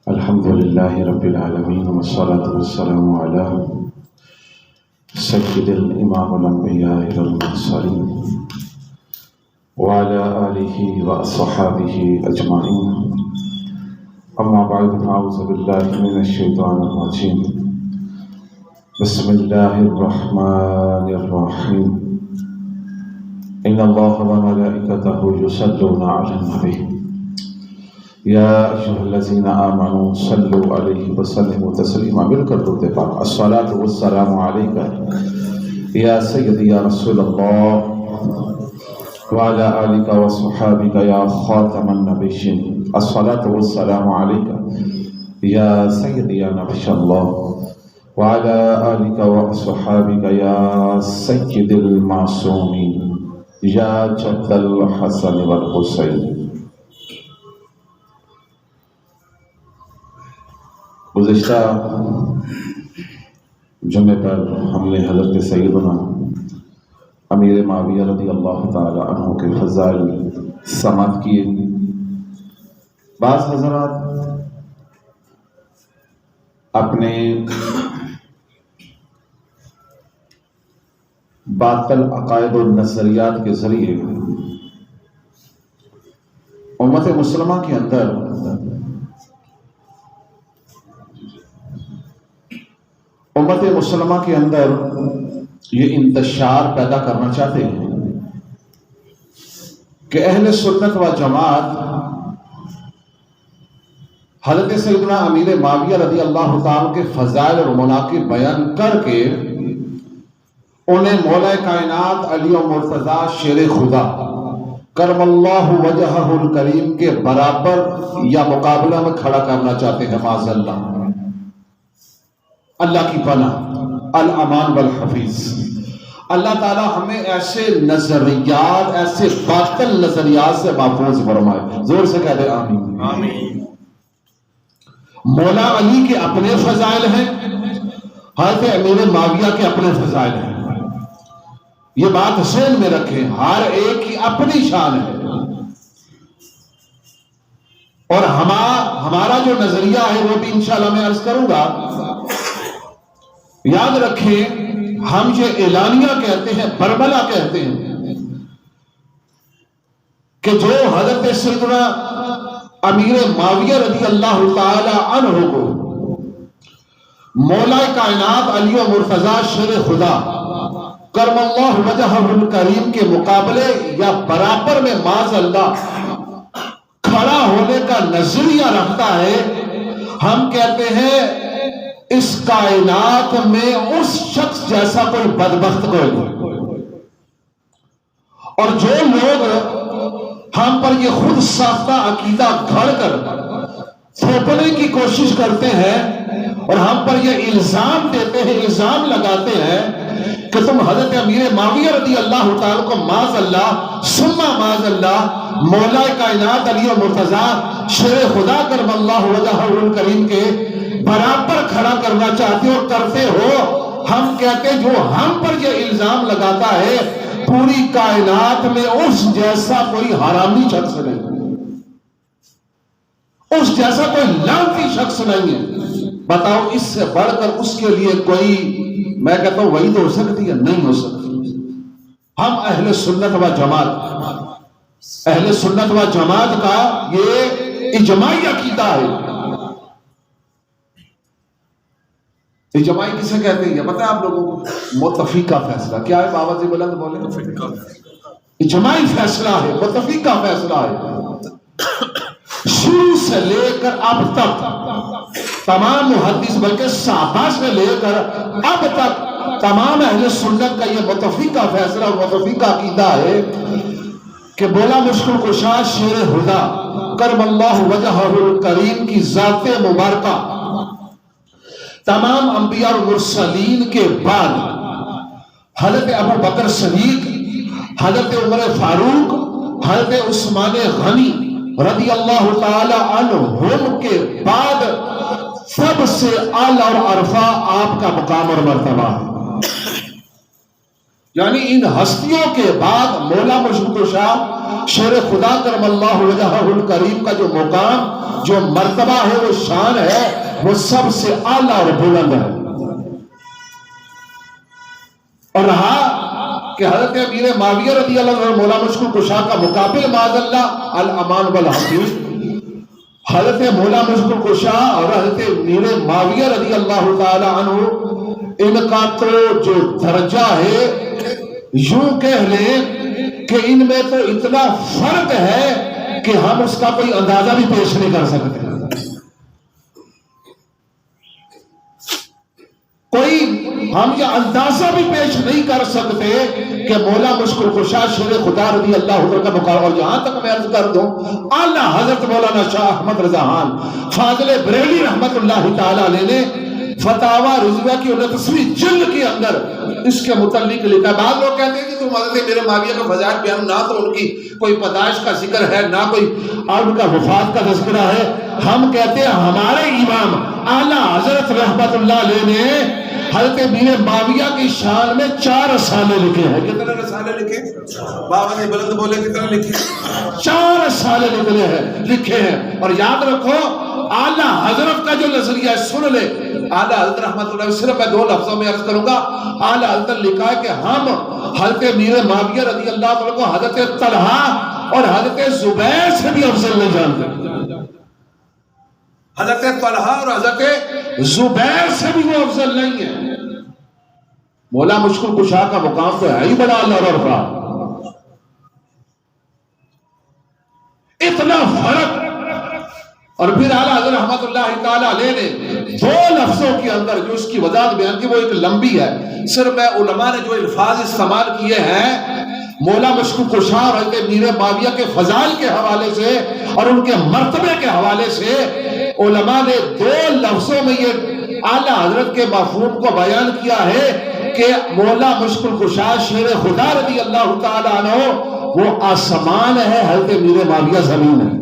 الحمد لله رب العالمين والصلاة والسلام على سيد الإمام الأنبياء والمرسلين وعلى آله وأصحابه أجمعين. أما بعد فأعوذ بالله من الشيطان الرجيم. بسم الله الرحمن الرحيم. إن الله وملائكته يصلون على النبي يا أيها الذين آمنوا صلوا عليه وسلموا تسليما. مل کر درود پاک. الصلاة والسلام عليك يا سيدي يا رسول الله وعلى آلك وصحابك يا خاتم النبيين. الصلاة والسلام عليك يا سيدي يا نبي الله وعلى آلك وصحابك يا سيد المعصومين يا جد الحسن والحسين. گزشتہ جمعے پر ہم نے حضرت سیدنا امیر معاویہ رضی اللہ تعالی عنہ کے فضائل سماعت کیے. بعض حضرات اپنے باطل عقائد و نظریات کے ذریعے امت مسلمہ کے اندر یہ انتشار پیدا کرنا چاہتے ہیں کہ اہل سنت و جماعت حضرت سیدنا امیر معاویہ رضی اللہ تعالیٰ کے فضائل اور مناقب بیان کر کے انہیں مولا کائنات علی و مرتضی شیر خدا کرم اللہ وجہہ الکریم کے برابر یا مقابلہ میں کھڑا کرنا چاہتے ہیں. معاذ اللہ. اللہ کی پناہ، الامان والحفیظ. اللہ تعالیٰ ہمیں ایسے نظریات، ایسے باطل نظریات سے محفوظ فرمائے. زور سے کہہ دے آمین. آمین. مولا علی کے اپنے فضائل ہیں، حضرت امیر معاویہ کے اپنے فضائل ہیں. یہ بات ذہن میں رکھیں، ہر ایک کی اپنی شان ہے. اور ہمارا جو نظریہ ہے وہ بھی انشاءاللہ میں عرض کروں گا. یاد رکھیں، ہم یہ اعلانیہ کہتے ہیں، بربلا کہتے ہیں کہ جو حضرت سیدنا امیر معاویہ رضی اللہ تعالی عنہ کو مولا کائنات علی و مرتضی شیر خدا کرم اللہ وجہہ الکریم کے مقابلے یا برابر میں معاذ اللہ کھڑا ہونے کا نظریہ رکھتا ہے. ہم کہتے ہیں اس کائنات میں اس شخص جیسا کوئی بدبخت کوئی نہیں. اور جو لوگ ہم پر یہ خود ساختہ عقیدہ گھڑ کر تھوپنے کی کوشش کرتے ہیں اور ہم پر یہ الزام دیتے ہیں، الزام لگاتے ہیں کہ تم حضرت امیر معاویہ رضی اللہ تعالیٰ کو معاذ اللہ ثم معاذ اللہ مولا کائنات علی و مرتضی شیر خدا کرم اللہ وجہہ الکریم کے برابر کھڑا کرنا چاہتے ہو، کرتے ہو. ہم کہتے جو ہم پر یہ الزام لگاتا ہے پوری کائنات میں اس جیسا کوئی حرامی شخص نہیں، اس جیسا کوئی لعنتی شخص نہیں ہے. بتاؤ اس سے بڑھ کر اس کے لیے کوئی، میں کہتا ہوں وعید ہو سکتی ہے؟ نہیں ہو سکتی. ہم اہل سنت و جماعت کا یہ اجماعی عقیدہ ہے. اجماعی کسے کہتے ہیں یہ پتہ ہے آپ لوگوں کو؟ متفقہ فیصلہ. کیا ہے بابا جی بلند بولے؟ اجماعی فیصلہ ہے، متفقہ فیصلہ ہے. شروع سے لے کر اب تک تمام محدث بلکہ صحابہ سے لے کر اب تک تمام اہل سنت کا یہ متفقہ فیصلہ اور متفقہ عقیدہ ہے کہ بولا مشکل کشا شیر خدا کرم اللہ وجہہ الکریم کی ذات مبارکہ تمام انبیاء اور مرسلین کے بعد حضرت ابو بکر صدیق، حضرت عمر فاروق، حضرت عثمان غنی رضی اللہ تعالی عنہم کے بعد سب سے اعلیٰ اور عرفہ آپ کا مقام اور مرتبہ ہے. یعنی ان ہستیوں کے بعد مولا مشکل کشا شیر خدا کرم اللہ وجہہ الکریم کا جو مقام، جو مرتبہ ہے، وہ شان ہے، وہ سب سے اعلیٰ اور بلند ہے۔ اور رہا کہ حضرت امیر معاویہ رضی اللہ عنہ مولا مشکل کشا کا مقابل معاذ اللہ الامان والحفیظ، حضرت مولا مشکل کشا اور حضرت امیر معاویہ رضی اللہ تعالی عنہ، ان کا تو جو درجہ ہے یوں کہہ لیں کہ ان میں تو اتنا فرق ہے کہ ہم اس کا کوئی اندازہ بھی پیش نہیں کر سکتے۔ کوئی ہم یہ اندازہ بھی پیش نہیں کر سکتے کہ مولا مشکل کشا شیر خدا رضی اللہ عنہ کا مقابلہ۔ اور یہاں تک میں عرض کر دوں، اعلیٰ حضرت مولانا شاہ احمد رضا خان فاضل بریلی رحمت اللہ تعالی علیہ نے فتاوی رضویہ کی 29ویں جلد کے اندر اس کے متعلق لکھا۔ بعض لوگ کہتے ہیں کہ تم حضرت میرے معاویہ کا فضائل بیان، نہ تو ان کی کوئی پیدائش کا ذکر ہے، نہ کوئی ان کا وفات کا تذکرہ ہے۔ ہم کہتے ہیں ہمارے امام اعلیٰ حضرت رحمت اللہ علیہ نے حضرت امیر معاویہ کی شان میں 4 رسالے لکھے ہیں۔ کتنے رسالے لکھے؟ بابا نے بلند بولے کتنے لکھے؟ 4 رسالے لکھے ہیں۔ اور یاد رکھو اعلیٰ حضرت کا جو نظریہ ہے، سن لے، اعلیٰ حضرت رحمت اللہ، صرف میں 2 لفظوں میں عرض کروں گا۔ اعلیٰ حضرت نے لکھا ہے کہ ہم حضرت امیر معاویہ رضی اللہ عنہ کو حضرت طلحہ اور حضرت زبیر سے بھی افضل نہیں جانتے۔ حضرت طلحہ اور حضرت زبیر سے بھی وہ افضل نہیں ہے۔ مولا مشکل کشا کا مقام تو ہے ہی بڑا اللہ اور رفع، اتنا فرق۔ اور پھر اعلیٰ حضرت رحمت اللہ تعالی علیہ نے 2 لفظوں کے اندر جو اس کی وضاحت بیان کی، وہ ایک لمبی ہے، صرف میں علماء نے جو الفاظ استعمال کیے ہیں مولا مشکل کشا اور حضرت امیر معاویہ کے فضائل کے حوالے سے اور ان کے مرتبے کے حوالے سے، علماء نے 2 لفظوں میں یہ اعلیٰ حضرت کے مفہوم کو بیان کیا ہے کہ مولا مشکل کشا شیر خدا رضی اللہ تعالیٰ عنہ وہ آسمان ہے، حضرت امیر معاویہ زمین ہے۔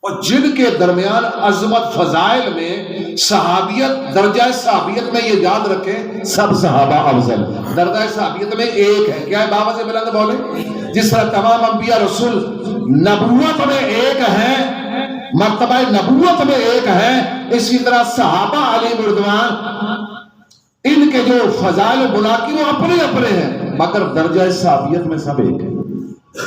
اور جن کے درمیان عظمت فضائل میں صحابیت، درجہ صحابیت میں یہ یاد رکھیں سب صحابہ افضل، درجہ صحابیت میں ایک ہے۔ کیا ہے؟ بابا سے بلند بولے۔ جس طرح تمام انبیاء رسول نبوت میں ایک ہیں، مرتبہ نبوت میں ایک ہے، اسی طرح صحابہ علیہ رضوان ان کے جو فضائل و مناقب وہ اپنے اپنے ہیں، مگر درجہ صحابیت میں سب ایک ہے،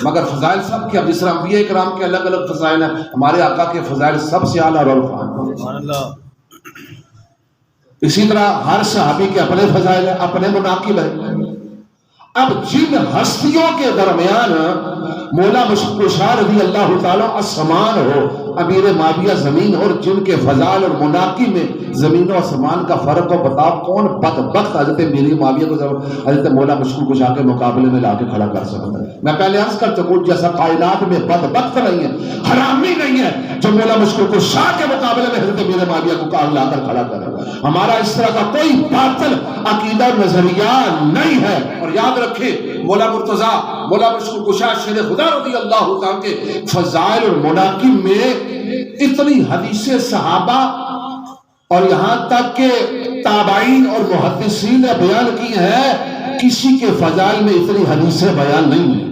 مگر فضائل سب کے، اب جس طرح انبیاء کرام کے الگ الگ فضائل ہیں، ہمارے آقا کے فضائل سب سے اعلیٰ اور عرفان۔ اسی طرح ہر صحابی کے اپنے فضائل ہیں، اپنے مناقب ہیں۔ اب جن ہستیوں کے درمیان مولا مشکل کشا رضی اللہ تعالیٰ آسمان ہو، امیر معاویہ زمین، اور جن کے فضائل اور مناقب میں زمین و آسمان کا فرق ہو، بتاؤ کون بدبخت حضرت امیر معاویہ کو حضرت مولا مشکل کشا کے مقابلے میں لا کے کھڑا کر سکتا ہے؟ میں پہلے عرض کر چکا جیسا کائنات میں بدبخت نہیں ہے، حرامی نہیں ہے جو مولا مشکل کشا کے مقابلے میں حضرت امیر معاویہ کو لا کر کھڑا کرے۔ ہمارا اس طرح کا کوئی باطل عقیدہ نظریہ نہیں ہے۔ اور یاد رکھیں مولا مرتضیٰ مولا مشکل کشا شیر خدا رضی اللہ تعالیٰ کے فضائل اور مناقب میں اتنی حدیثیں صحابہ اور یہاں تک کہ تابعین اور محدثین نے بیان کی ہیں، کسی کے فضائل میں اتنی حدیثیں بیان نہیں ہیں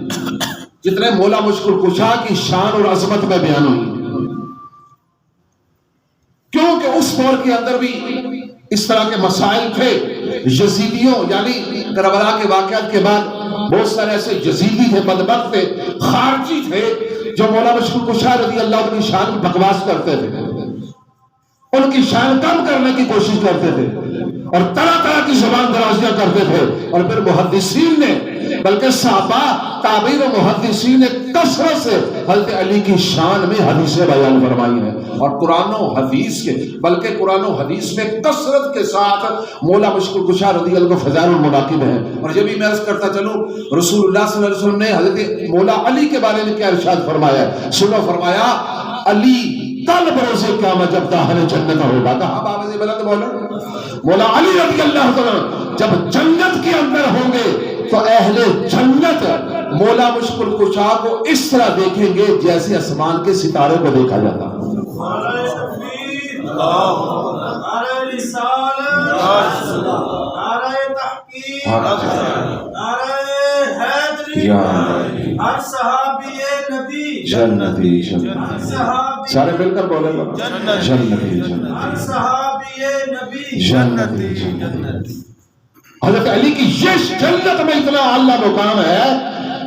جتنے مولا مشکل کشا کی شان اور عظمت میں بیان ہوئی، کیونکہ اس دور کے اندر بھی اس طرح کے مسائل تھے۔ یزیدیوں یعنی کربلا کے واقعات کے بعد بہت سارے ایسے یزیدی تھے، بدبخت تھے، خارجی تھے، جو مولا مشکل کشا رضی اللہ عنہ کی شان کی بکواس کرتے تھے، ان کی شان کم کرنے کی کوشش کرتے تھے اور طرح طرح کی زبان درازیاں کرتے تھے۔ اور پھر محدثین نے، بلکہ صحابہ تابعین و محدثین نے کثرت سے حضرت علی کی شان میں حدیثیں بیان فرمائی ہیں، اور قرآن و حدیث کے، بلکہ قرآن و حدیث میں کثرت کے ساتھ مولا مشکل کشا رضی اللہ عنہ فضائل و مناقب ہیں۔ اور یہ بھی میں عرض کرتا چلوں، رسول اللہ صلی اللہ علیہ وسلم نے حضرت مولا علی کے بارے میں کیا ارشاد فرمایا ہے، سنو، فرمایا علی کل بروز قیامت جب داخل جنت ہوگا، کہاں بابا سے بلند بولو، مولا علی رضی اللہ عنہ جب جنت کے اندر ہوں گے تو اہل جنت مولا مشکل کشا کو اس طرح دیکھیں گے جیسے آسمان کے ستارے کو دیکھا جاتا ہے۔ نعرہ تکبیر، نعرہ رسالت، نعرہ تحقیق، نعرہ حیدری، ہر صحابی نبی جنتی ہر صحابی سارے مل کر بولے گا جنتی ہر صحابی نبی جنتی حضرت علی کی یہ جنت میں اتنا اعلیٰ مقام ہے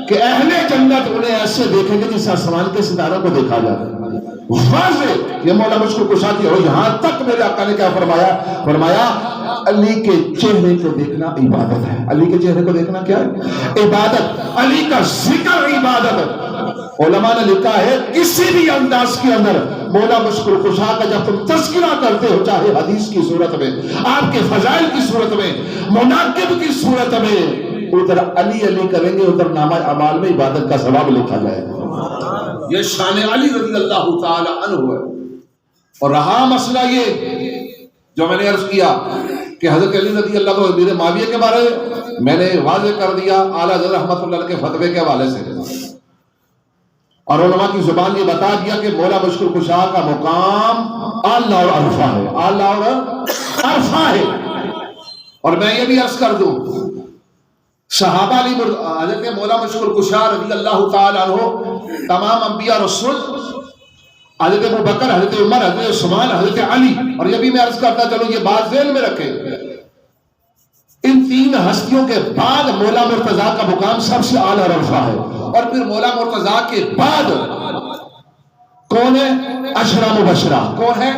کہ اہل جنت انہیں ایسے دیکھیں گے جس آسمان کے ستاروں کو دیکھا جاتا ہے واضح یہ مولا مجھ کو کشا کی اور یہاں تک میرے آقا نے کیا فرمایا علی کے چہرے کو دیکھنا عبادت ہے. علی کے چہرے کو دیکھنا کیا ہے؟ عبادت. علی کا ذکر عبادت. علماء نے لکھا ہے کسی بھی انداز کے اندر مولا مشکل کشا کا جب تم تذکرہ کرتے ہو چاہے حدیث کی صورت میں آپ کے فضائل کی صورت میں مناقب کی صورت میں ادھر علی علی کریں گے ادھر نامہ اعمال میں عبادت کا ثواب لکھا جائے گا. یہ شان علی رضی اللہ تعالی عنہ ہے. اور رہا مسئلہ یہ جو میں نے عرض کیا کہ حضرت علی رضی اللہ عنہ امیر معاویہ کے بارے میں نے واضح کر دیا اعلیٰ حضرت رحمۃ اللہ علیہ کے فتوے کے حوالے سے اور علماء کی زبان یہ بتا دیا کہ مولا مشکل کشا کا مقام اعلیٰ اور عرفہ ہے. اعلیٰ اور عرفہ ہے. اور میں یہ بھی عرض کر دوں صحابہ علی حضرت مولا مشکل کشا رضی اللہ تعالی عنہ تمام انبیاء رسول حضرت ابو بکر حضرت عمر حضرت عثمان حضرت علی اور یہ بھی میں عرض کرتا چلو یہ بات ذہن میں رکھیں ان تین ہستیوں کے بعد مولا مرتضیٰ کا مقام سب سے اعلیٰ عرفہ ہے. اور پھر مولا مرتضیٰ کے بعد کون ہے؟ عشرہ مبشرہ. کون ہے؟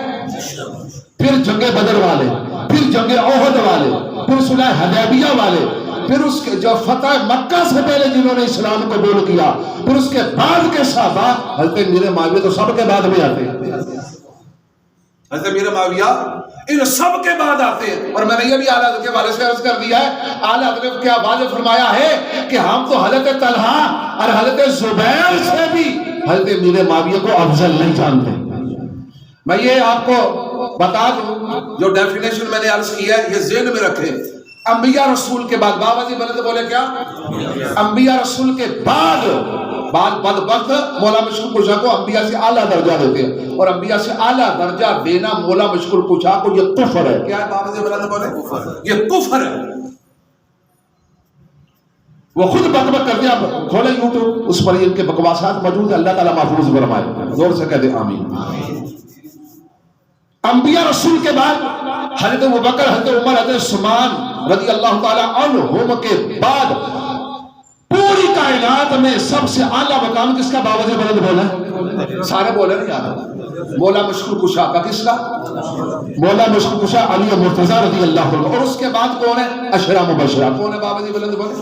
پھر جنگ بدر والے پھر جنگ احد والے پھر صلح حدیبیہ والے پھر اس کے جو فتح مکہ سے پہلے جنہوں نے اسلام کو قبول کیا پھر اس کے بعد کے صحابہ حضرت امیر معاویہ تو سب کے بعد میں آتے ہیں. حضرت امیر معاویہ ان سب کے بعد آتے ہیں. اور میں نے یہ بھی اعلیٰ حضرت کے حوالے سے عرض کر دیا ہے اعلیٰ حضرت کیا واضح فرمایا ہے کہ ہم تو حضرت طلحہ اور حضرت زبیر سے بھی حضرت امیر معاویہ کو افضل نہیں جانتے. میں یہ آپ کو بتا دوں جو ڈیفینیشن میں نے عرض کی ہے یہ ذہن میں رکھیں. انبیاء رسول کے بعد بابا جی بولے کیا انبیاء رسول کے بعد وقت مولا مشکل کشا کو انبیاء سے اعلیٰ درجہ دیتے ہیں اور انبیاء سے اعلیٰ درجہ دینا مولا مشکل کشا کو یہ کفر ہے. کیا ہے بابا جی بولے یہ کفر ہے. وہ خود بک بک کرتے ہیں کھولے یوٹیوب اس پر ان کے بکواسات موجود ہیں. اللہ تعالیٰ محفوظ فرمائے. زور سے کہتے آمین. انبیاء رسول کے بعد حضرت ابوبکر حضرت عمر حضرت عثمان رضی اللہ تعالی عنہم کے بعد پوری کائنات میں سب سے اعلیٰ مقام کس کا؟ بابا جی بلند بولے سارے بولے نہیں یاد. مولا مشکل کشا کا کس کا؟ مولا مشکل کشا علی مرتضیٰ رضی اللہ عنہ. اور اس کے بعد کون ہے؟ عشرہ مبشرہ. کون ہے بابا جی بلند بولے؟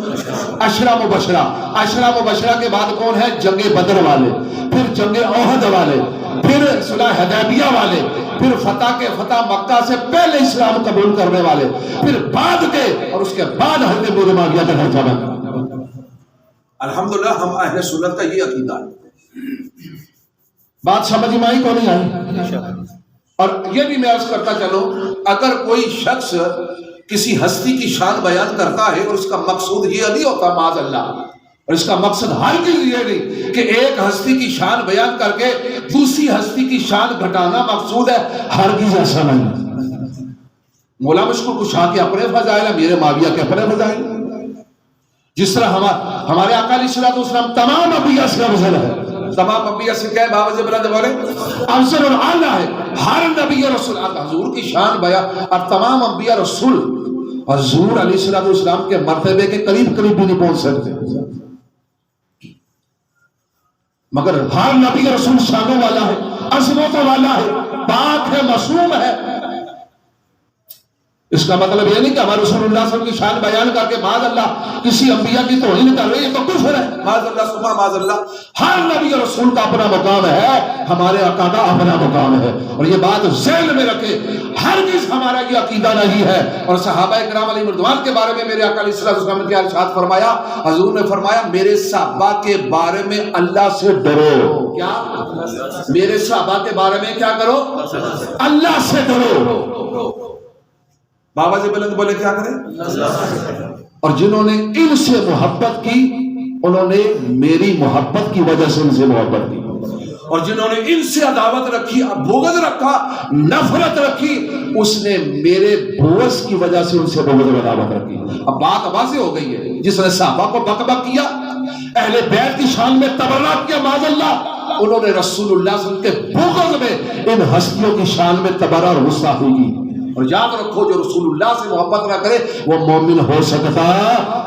عشرہ مبشرہ. عشرہ مبشرہ کے بعد کون ہے؟ جنگ بدر والے پھر جنگ احد والے پھر صلح حدیبیہ والے پھر فتح کے فتح مکہ سے پہلے اسلام قبول کرنے والے پھر بعد کے اور اس کے بعد حضرت امیر معاویہ کا درجہ بنا. الحمدللہ ہم اہل سنت کا یہ عقیدہ ہے. بات سمجھ میں آئی کو نہیں آئی؟ اور یہ بھی میں عرض کرتا چلوں اگر کوئی شخص کسی ہستی کی شان بیان کرتا ہے اور اس کا مقصود یہ نہیں ہوتا معاذ اللہ اور اس کا مقصد ہرگز یہ نہیں کہ ایک ہستی کی شان بیان کر کے دوسری ہستی کی شان گھٹانا مقصود ہے. ہرگز ایسا نہیں. مولا مشکل کشا کے اپنے فضائل ہیں میرے معاویہ کے اپنے فضائل. جس طرح ہمارے آقا علیہ الصلوۃ والسلام تمام انبیاء سے افضل ہے. تمام انبیاء سے کیا ہے بابا جی بلند بولے؟ افضل اور اعلیٰ ہے. ہر نبی رسول حضور کی شان بیان اور تمام انبیاء رسول حضور علیہ الصلوۃ والسلام کے مرتبے کے قریب بھی نہیں پہنچ سکتے. مگر ہر نبی رسول شانوں والا ہے عظمتوں والا ہے پاک ہے معصوم ہے. اس کا مطلب یہ نہیں کہ ہمارے رسول اللہ صلی اللہ علیہ وسلم کی شان بیان کر کے معاذ اللہ کسی انبیاء کی توہین کر رہے ہیں تو کفر ہے. معاذ اللہ ثم معاذ اللہ. ہر نبی رسول کا اپنا مقام ہے ہمارے آقا کا اپنا مقام ہے. اور یہ بات ذہن میں رکھے ہرگز ہمارا یہ عقیدہ نہیں ہے. اور صحابہ کرام علیہ رضوان کے بارے میں میرے آقا علیہ السلام نے کیا ارشاد فرمایا؟ حضور نے فرمایا میرے صحابہ کے بارے میں اللہ سے ڈرو. کیا؟ میرے صحابہ کے بارے میں کیا کرو؟ اللہ سے ڈرو. بابا جی بلند بولے کیا کریں؟ اور جنہوں نے ان سے محبت کی انہوں نے میری محبت کی وجہ سے ان سے محبت کی. اور جنہوں نے ان سے عداوت رکھی، بغض رکھا، نفرت رکھی، اس نے میرے بغض کی وجہ سے ان سے بغض و عداوت رکھی۔ اب بات واضح ہو گئی ہے، جس نے صحابہ کو بک بک کیا، اہل بیت کی شان میں تبرات کیا معاذ اللہ، انہوں نے رسول اللہ صلی اللہ علیہ وسلم کے بغض میں ان ہستیوں کی شان میں تبرہ اور غصہ ہوگی۔ اور یاد رکھو جو رسول اللہ سے محبت نہ کرے وہ مومن ہو سکتا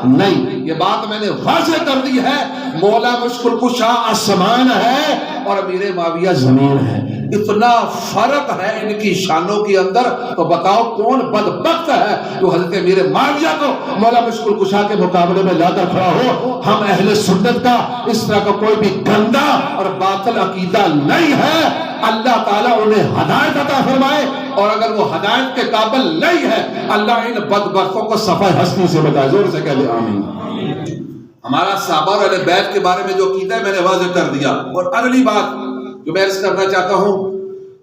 نہیں۔ یہ بات میں نے واضح کر دی ہے، مولا مشکل کشا آسمان ہے اور امیر معاویہ زمین ہے، اتنا فرق ہے ان کی شانوں کے اندر۔ تو بتاؤ کون بدبخت ہے جو حضرت امیر معاویہ کو مولا مشکل کشا کے مقابلے میں لا کر کھڑا ہو۔ ہم اہل سنت کا اس طرح کا کوئی بھی گندا اور باطل عقیدہ نہیں ہے۔ اللہ تعالیٰ انہیں ہدایت عطا فرمائے، اور اگر وہ ہدایت کے قابل نہیں ہے اللہ ان بدبختوں کو صفحہ ہستی سے بتائے۔ زور سے کہہ لیں آمین۔ ہمارا صحابہ اور اہل بیت کے بارے میں جو عقیدہ ہے میں نے واضح کر دیا۔ اور اگلی بات جو میں عرض کرنا چاہتا ہوں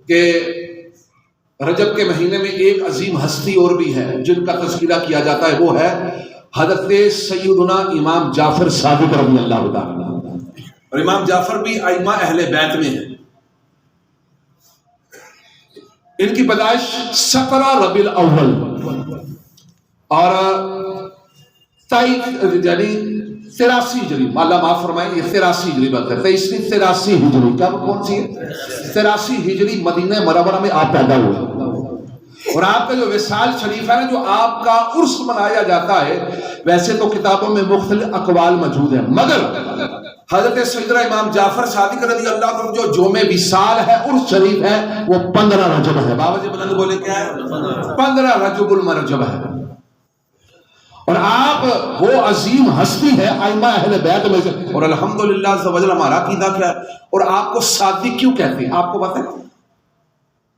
کہ رجب کے مہینے میں ایک عظیم ہستی اور بھی ہے جن کا تذکرہ کیا جاتا ہے، وہ ہے حضرت سیدنا امام جعفر صادق رضی اللہ تعالیٰ۔ اور امام جعفر بھی ائمہ اہل بیت میں ہیں۔ ان کی پیدائش 17 ربیع الاول اور 83 ہجری، اللہ معاف فرمائیں یہ 83 ہجری بات ہے، 83 ہجری، کیا وہ کون سی ہے؟ 83 ہجری مدینہ منورہ میں آپ پیدا ہوئے، اور آپ کا جو وصال شریف ہے نا، جو آپ کا عرس منایا جاتا ہے، ویسے تو کتابوں میں مختلف اقوال موجود ہیں، مگر حضرت سیدنا امام جعفر صادق رضی اللہ عنہ جو یوم وصال ہے، عرس شریف ہے، وہ 15 رجب ہے۔ بابا جی بلند بولے کیا ہے؟ 15 رجب المرجب ہے۔ اور آپ وہ عظیم ہستی ہے ائمہ اہل بیت میں سے، اور الحمدللہ عز و جل ہمارا عقیدہ کیا ہے، اور آپ کو صادق کیوں کہتے ہیں آپ کو پتہ ہے؟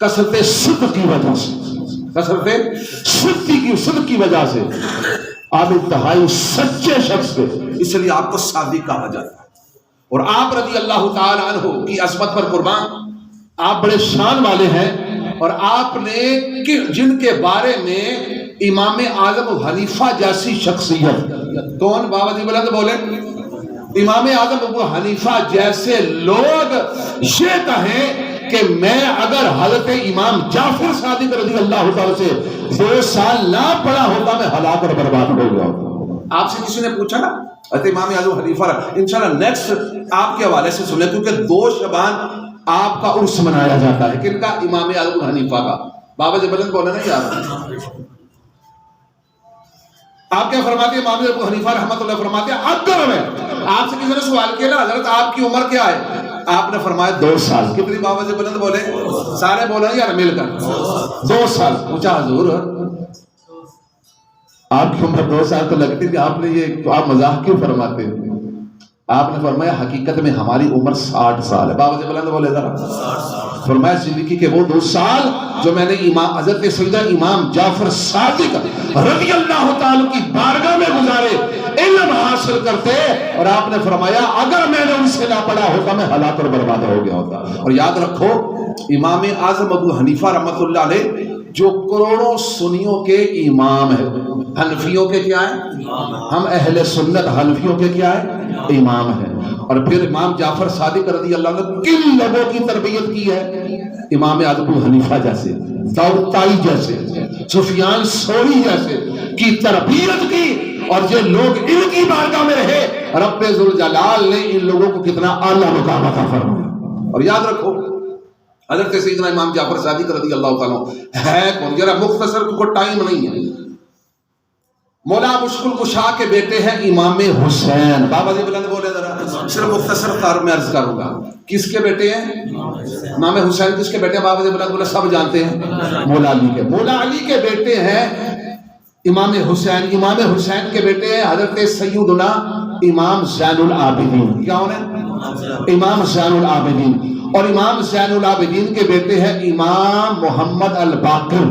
کثرت صدق کی وجہ سے، کثرت صدق کی وجہ سے آپ انتہائی سچے شخص تھے، اس لیے آپ کو صادق کہا جاتا ہے۔ اور آپ رضی اللہ تعالی عنہ کی عظمت پر قربان، آپ بڑے شان والے ہیں، اور آپ نے جن کے بارے میں امام اعظم حنیفہ جیسی شخصیت، کون بابا جی بلند بولے؟ امام اعظم ابو حنیفہ جیسے لوگ یہ کہیں کہ میں اگر حضرت امام جعفر صادق رضی اللہ تعالی سے 2 سال نہ پڑھا ہوتا میں ہلاک اور برباد ہو گیا ہوتا۔ آپ سے کسی نے پوچھا نا حضرت امام اعظم حنیفہ، انشاءاللہ نیکسٹ آپ کے حوالے سے سنیں، کیونکہ 2 شعبان آپ کا عرس منایا جاتا ہے، کن کا؟ امام اعظم حنیفہ کا۔ بابا جی بلند بولے نا یار، آپ کیا فرماتے ہیں؟ امام ابو حنیفہ رحمۃ اللہ فرماتے ہیں اگر میں آپ سے کسی نے سوال کیا نا حضرت آپ کی عمر کیا ہے، آپ نے فرمایا 2 سال۔ کتنی بابا جی بلند بولے؟ سارے بولے یار مل کر 2 سال۔ پوچھا حضور آپ کی عمر 2 سال تو لگتی تھی، آپ نے یہ آپ مزاح کیوں فرماتے ہیں؟ آپ نے فرمایا حقیقت میں ہماری عمر 60 سال ہے۔ بابا جی بلند بولے ذرا، فرمایا زندگی کے وہ 2 سال جو میں نے حضرت سیدنا امام جعفر صادق رضی اللہ تعالی کی بارگاہ میں گزارے علم حاصل کرتے، اور آپ نے فرمایا اگر میں نے ان سے نہ پڑھا ہوتا میں ہلاک اور برباد ہو گیا ہوتا۔ اور یاد رکھو امام اعظم ابو حنیفہ رحمۃ اللہ علیہ جو کروڑوں سنیوں کے امام ہیں، حنفیوں کے کیا ہیں؟ ہم اہل سنت حنفیوں کے کیا ہیں؟ امام ہیں۔ اور پھر امام جعفر صادق رضی اللہ عنہ کن لوگوں کی تربیت کی ہے؟ امام اعظم ابو حنیفہ جیسے، داؤد طائی جیسے، سفیان ثوری جیسے کی تربیت کی، اور یہ لوگ ان کی بارگاہ میں رہے، رب ذوالجلال نے ان لوگوں کو کتنا اعلیٰ مقام عطا فرمایا۔ اور یاد رکھو حضرت سیدنا امام جعفر صادق رضی اللہ تعالیٰ ہے کون؟ ذرا مختصر کو ٹائم نہیں ہے، مولا مشکل کشا کے بیٹے ہیں امام حسین۔ بابا جی بلند بولے ذرا، صرف مختصر طور میں عرض کروں گا، کس کے بیٹے ہیں؟ امام حسین کس کے بیٹے ہیں؟ بابا جی بلند بولے سب جانتے ہیں، مولا علی کے۔ مولا علی کے بیٹے ہیں امام حسین۔ امام حسین کے بیٹے ہیں حضرت سیدنا امام زین العابدین۔ کیا ہونے؟ امام زین العابدین۔ اور امام زین العابدین کے بیٹے ہیں امام محمد الباقر،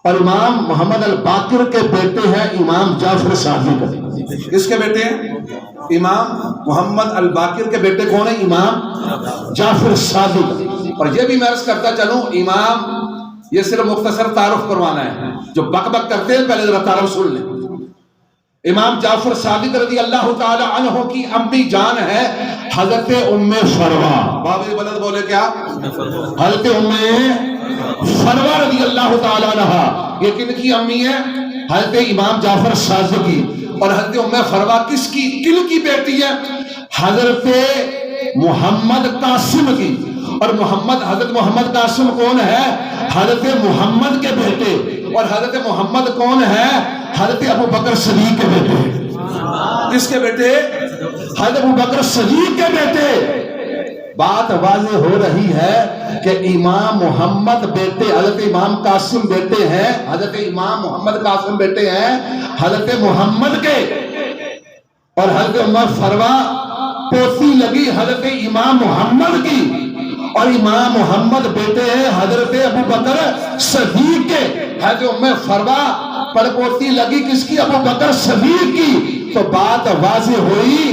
اور امام محمد الباقر کے بیٹے ہیں امام جعفر صادق۔ کس کے بیٹے ہیں؟ امام محمد الباقر کے بیٹے کون ہیں؟ امام جعفر صادق۔ اور یہ بھی میں عرض کرتا چلوں، امام یہ صرف مختصر تعارف کروانا ہے، جو بک بک کرتے ہیں پہلے ذرا تعارف سن لیں۔ امام جعفر صادق رضی اللہ تعالی عنہ کی امی جان ہے حضرت ام فروا. بابا بلد بولے کیا؟ حضرت ام فروا رضی اللہ تعالی عنہ. یہ کن کی امی ہے؟ حضرت امام جعفر صادق کی. اور حضرت ام فروا کس کی کن کی بیٹی ہے؟ حضرت محمد قاسم کی. اور حضرت محمد قاسم کون ہے؟ حضرت محمد کے بیٹے. اور حضرت محمد کون ہے؟ حضرت ابو بکر صدیق کے بیٹے. کس کے بیٹے؟ حضرت ابو بکر صدیق کے بیٹے. بات واضح ہو رہی ہے کہ امام محمد بیٹے حضرت امام قاسم بیٹے ہیں. حضرت امام محمد قاسم بیٹے ہیں حضرت محمد کے. اور حضرت ام فروا پوتی لگی حضرت امام محمد کی. اور امام محمد بیٹے ہیں حضرت ابو بکر صدیق کے. حضرت ام فروا پڑپوتی لگی کس کی؟ ابو بکر صدیق کی. تو بات واضح ہوئی.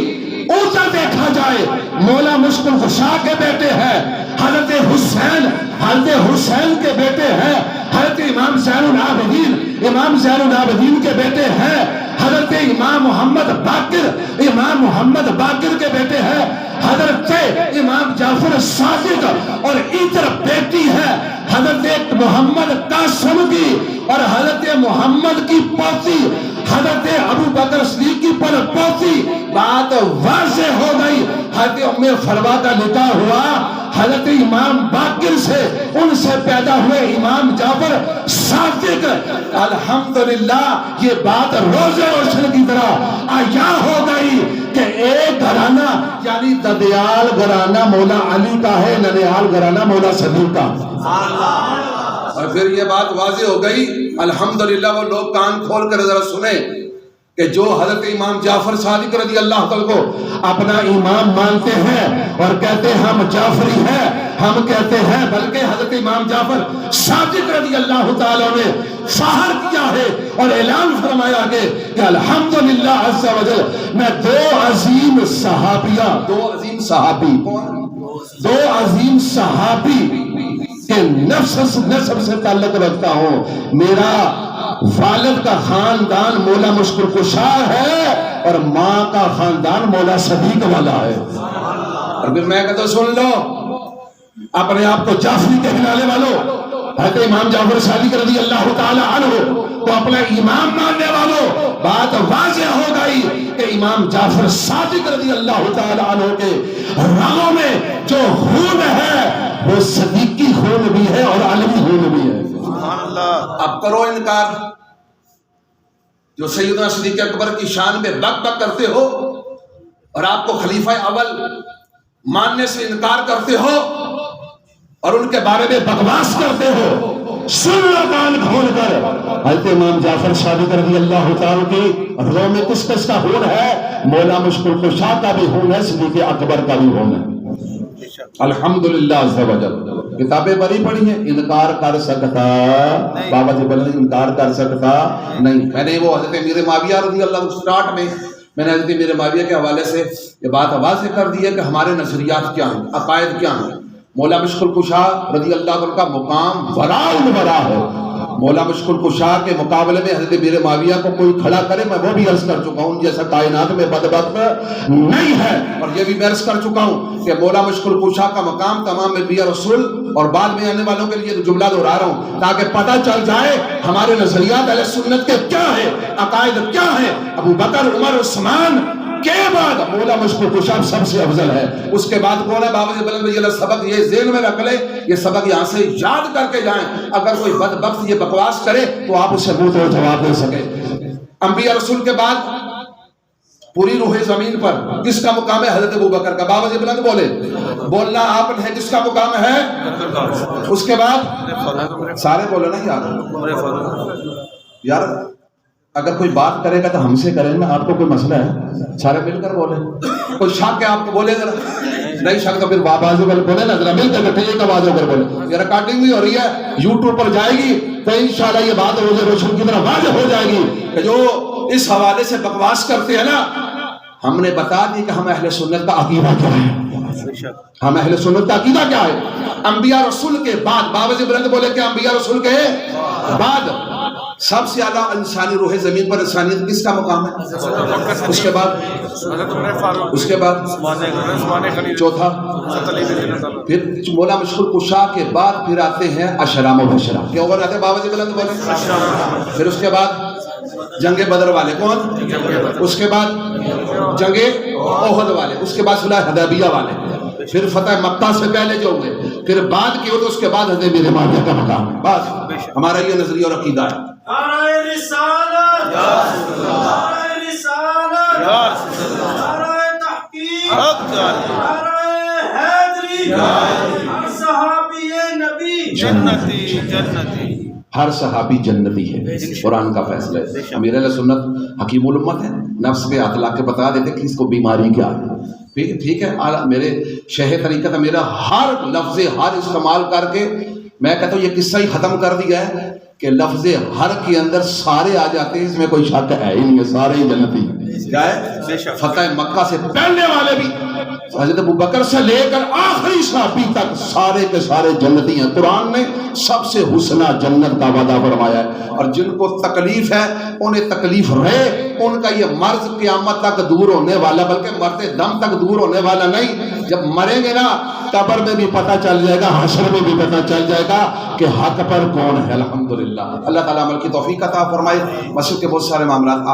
اوپر دیکھا جائے مولا مشکل خشاع کے بیٹے ہیں حضرت حسین. حضرت حسین کے بیٹے ہیں حضرت امام زین العابدین. امام زین العابدین کے بیٹے ہیں حضرت امام محمد باقر. امام محمد باقر کے بیٹے ہیں حضرت امام جعفر صادق. اور ادھر بیٹی ہے حضرت محمد قاسم کی. اور حضرت محمد کی پوتی حضرت ابو بکر صدیق کی پر پوتی. بات واضح ہو گئی. حضرت ام فروا کا نکاح ہوا حضرت امام باقر سے. ان سے پیدا ہوئے امام جعفر صادق. الحمدللہ یہ بات روز روشن کی طرح آیا ہو گئی کہ ایک گھرانہ یعنی ددیال گھرانہ مولا علی کا ہے, ننیال گھرانہ مولا صدیق کا. اور پھر یہ بات واضح ہو گئی الحمدللہ. وہ لوگ کان کھول کر ذرا سنیں کہ جو حضرت امام جعفر صادق رضی اللہ تعالیٰ کو اپنا امام مانتے ہیں اور کہتے ہیں ہم جعفری ہیں, ہم کہتے ہیں بلکہ حضرت امام جعفر صادق رضی اللہ تعالیٰ نے فخر کیا ہے اور اعلان فرمایا کہ الحمدللہ عز و جل میں دو عظیم صحابی دو عظیم صحابی کے نسب سے تعلق رکھتا ہوں. میرا والد کا خاندان مولا مشکل کشا ہے اور ماں کا خاندان مولا صدیق والا ہے. اور پھر میں کہتا سن لو اپنے آپ کو جعفری کہلانے والوں, حضرت امام جعفر صادق رضی اللہ تعالی عنہ کو اپنا امام ماننے والوں, بات واضح ہو گئی کہ امام جعفر صادق رضی اللہ تعالی عنہ کے رگوں میں جو خون ہے وہ صدیقی خون بھی ہے اور عالمی خون بھی ہے. اب کرو انکار. جو سیدنا صدیق اکبر کی شان میں بک بک کرتے ہو اور آپ کو خلیفہ اول ماننے سے انکار کرتے ہو اور ان کے بارے میں بکواس کرتے ہو, سن لو کان کھول کر حضرت امام جعفر صادق رضی اللہ تعالیٰ کی روح میں کس کس کا خون ہے؟ مولا مشکل کشا کا بھی خون ہے, صدیق اکبر کا بھی خون ہے. الحمدللہ عز و جل. کتابیں بڑی پڑھی ہیں, انکار کر سکتا بابا جی بلند انکار کر سکتا نہیں. میں نے وہ حضرت امیر معاویہ رضی اللہ سٹارٹ میں نے حضرت امیر معاویہ کے حوالے سے یہ بات واضح کر دی ہے کہ ہمارے نظریات کیا ہیں, عقائد کیا ہیں. مولا مشکل کشا رضی اللہ عنہ کا مقام وراء الورا ہے. مولا مشکل کشا کے مقابلے میں حضرت امیر معاویہ کو کوئی کھڑا کرے میں وہ بھی عرض کر چکا ہوں جیسا کائنات میں بدبخت نہیں ہے. اور یہ بھی میں عرض کر چکا ہوں کہ مولا مشکل کشا کا مقام تمام انبیاء رسول اور بعد میں آنے والوں کے لیے جملہ دہرا رہا ہوں تاکہ پتہ چل جائے ہمارے نظریات اہل سنت کے کیا ہے, عقائد کیا ہے. ابو بکر عمر عثمان کے بعد مولا مشکل کشا سب سے افضل ہے. اس کے بعد کون ہے؟ بابا جی بلند یہ سبق یہ ذہن میں رکھ لے, یہ سبق یہاں سے یاد کر کے جائیں. اگر کوئی بدبخت یہ بکواس کرے تو آپ اسے منہ توڑ جواب دے سکے. انبیاء رسول کے بعد پوری روح زمین پر کس کا مقام ہے؟ حضرت ابو بکر کا. بابا جی بلند بولے, بولنا آپ نے کس کا مقام ہے؟ اس کے بعد سارے بولے نا یار اگر کوئی بات کرے گا تو ہم سے کریں نا, آپ کو کوئی مسئلہ ہے؟ سارے مل کر بولے. کوئی شک ہے آپ کو بولے ذرا, نہیں شک تو پھر آواز ہو کر بولے نا, ذرا مل کر بیٹھے ایک آواز ہو کر بولے. یہ ریکارڈنگ بھی ہو رہی ہے, یوٹیوب پر جائے گی تو انشاءاللہ یہ بات روز روشن کی طرح واضح ہو جائے گی کہ جو اس حوالے سے بکواس کرتے ہیں نا, ہم نے بتا دی کہ ہم اہل سنت کا عقیدہ کیا ہے. ہم اہل سنت کا عقیدہ کیا ہے؟ انبیاء رسول کے بعد, بابا جی بلند بولے کہ انبیاء رسول کے بعد سب سے اعلیٰ انسانی روح زمین پر انسانیت کس کا مقام ہے؟ اس کے بعد چوتھا، پھر مولا مشکل کشا کے بعد پھر آتے ہیں اشرا مبشرہ. کیا اوپر آتے ہیں بابا جی بلند بولے؟ پھر اس کے بعد جنگ بدر والے کون؟ اس کے بعد جنگ احد والے، اس کے بعد صلح حدیبیہ والے، پھر فتح مکہ سے پہلے جو ہوئے، پھر بعد کی ہو تو اس کے بعد حضرت امیر معاویہ کا مقام ہے. بس ہمارا یہ نظریہ اور عقیدہ ہے. نعرہ رسالت، نعرہ رسالت، نعرہ تحقیق، نعرہ حیدری، ہر صحابی نبی جنتی جنتی. ہر صحابی جنتی ہے، قرآن کا فیصلہ ہے. امیر اہل سنت حکیم الامت ہے، نفس پہ ہاتھ لا کے بتا دیتے کہ اس کو بیماری کیا ہے. ٹھیک ہے، میرے شیخ طریقہ تھا، میرا ہر لفظ ہر استعمال کر کے میں کہتا ہوں یہ قصہ ہی ختم کر دیا ہے کہ لفظ ہر کے اندر سارے آ جاتے ہیں، اس میں کوئی شک ہے ہی نہیں ہے، سارے ہی جنتی ہیں. کیا ہے؟ فتح مکہ سے پہلے والے بھی، حضرت ابوبکر سے لے کر آخری صحابی تک سارے کے سارے جنتی ہیں. قرآن نے سب سے حسنہ جنت کا وعدہ فرمایا ہے، اور جن کو تکلیف ہے انہیں تکلیف رہے، ان کا یہ مرض قیامت تک دور ہونے والا، بلکہ مرتے دم تک دور ہونے والا نہیں. جب مریں گے نا قبر میں بھی پتہ چل جائے گا، حشر میں بھی پتہ چل جائے گا کہ حق پر کون ہے. الحمدللہ. اللہ تعالیٰ عمل کی توفیق عطا فرمائے. مسجد کے بہت سارے معاملات آپ